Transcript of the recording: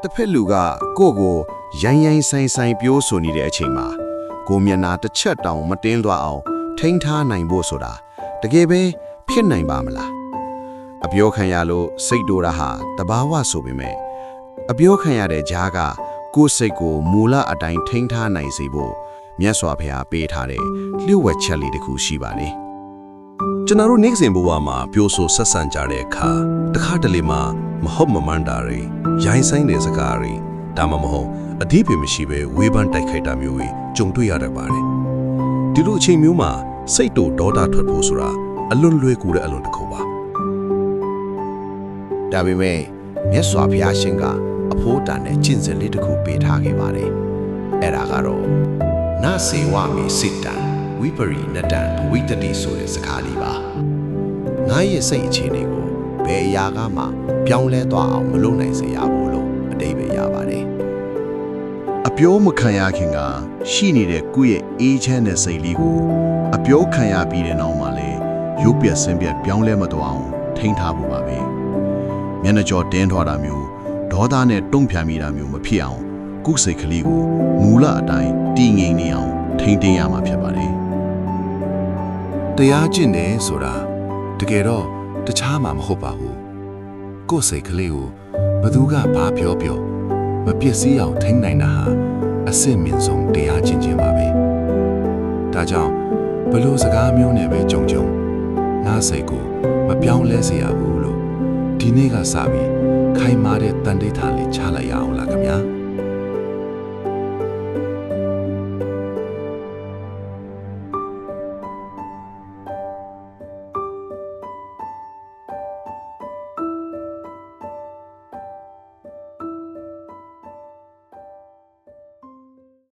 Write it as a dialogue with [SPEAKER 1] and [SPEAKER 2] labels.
[SPEAKER 1] တစ်ဖက်လူကကိုယ့်ကိုရိုင်းရိုင်းဆိုင်ဆိုင်ပြောဆိုနေတဲ့အချိန်မှာကိုမျက်နှာတစ်ချက်တောင်မတင်းသွားအောင်ထိန်းထားနိုင်ဖို့ဆိုတာတကယ်ပဲဖြစ်နိုင်ပါမလားအပြောခံရလို့စိတ်တိုးတာဟာတဘာဝဆိုပေမဲ့အပြောခံရတဲ့ကြားကကိုယ်စိတ်ကိုမူလအတိုင်းထိန်းထားနိုင်စေဖို့မြတ်စွာဘုရားပေးထားတဲ့လျှို့ဝှက်ချက်လေးတစ်ခုရှိပါလေ
[SPEAKER 2] ကျွန်တော်တို့နေ့စဉ်ဘဝမှာပြောဆိုဆက်ဆံကြတဲ့အခါတခါတလေမှာမဟုတ်မမှန်တာတွေရိုင်းဆိုင်တဲ့စကားတွေဒါမှမဟုတ်အဓိပ္ပာယ်မရှိဘဲဝေဖန်တိုက်ခိုက်တာမျိုးတွေကြုံတွေ့ရတတ်ပါတယ်ဒီလိုအချိန်မျိုးမှာစိတ်တို့ဒေါသထွက်ဖို့ဆိုတာအလွန်လွယ်ကူတဲ့အလွန်တစ်ခုပါ
[SPEAKER 1] ဒါပေမဲ့မြတ်စွာဘုရားရှင်ကအဖို့တန်တဲ့ကျင့်စဉ်လေးတစ်ခုပေးထားခဲ့ပါတယ်အဲ့ဒါကတော့နစေဝမေစိတံဝိပရိနတံဝိတ္တိဆိုတဲ့စကားလေးပါငါရဲ့စိတ်အခြေအနေကိုဘယ်အရာကမှပြောင်းလဲသွားအောင်မလုပ်နိုင်စေရဘူးလို့အတိတ်ပဲရပါတယ်
[SPEAKER 3] အပြောမခံရခင်ကရှိနေတဲ့ကိုယ့်ရဲ့အေးချမ်းတဲ့စိတ်လေးကိုအပြောခံရပြီးတဲ့နောက်မှာလေရုပ်ပြက်ဆင်းပြက်ပြောင်းလဲမသွားအောင်ထိန်းထားဖို့ပါပဲမျက်နှာကြောတင်းထွားတာမျိုးဒေါသနဲ့တုံ့ပြန်မိတာမျိုးမဖြစ်အောင်ကိုယ်စိတ်ကလေးကိုမူလအတိုင်းတည်ငြိမ်နေအောင်ထိန်းသိမ်းရမှာဖြစ်ပါတယ်
[SPEAKER 4] တရားကျင့်တယ်ဆိုတာတကယ်တော့တခြားမှမဟုတ်ပါဘူးကိုယ်စိတ်ကလေးကိုဘသူကဘာပြောပြောမပျက်စီးအောင်ထိန်းနိုင်တာဟာအစစ်မြင့်ဆုံးတရားကျင့်ခြင်းပါပဲဒါကြောင့်ဘလို့စကားမျိုးနဲ့ပဲကြုံငါစိတ်ကိုမပြောင်းလဲစေရဘူးလို့ဒီနေ့ကစပြီးခိုင်မာတဲ့တန်တိတ်ထာလေးချလိုက်ရအောင်လားခင်ဗျာ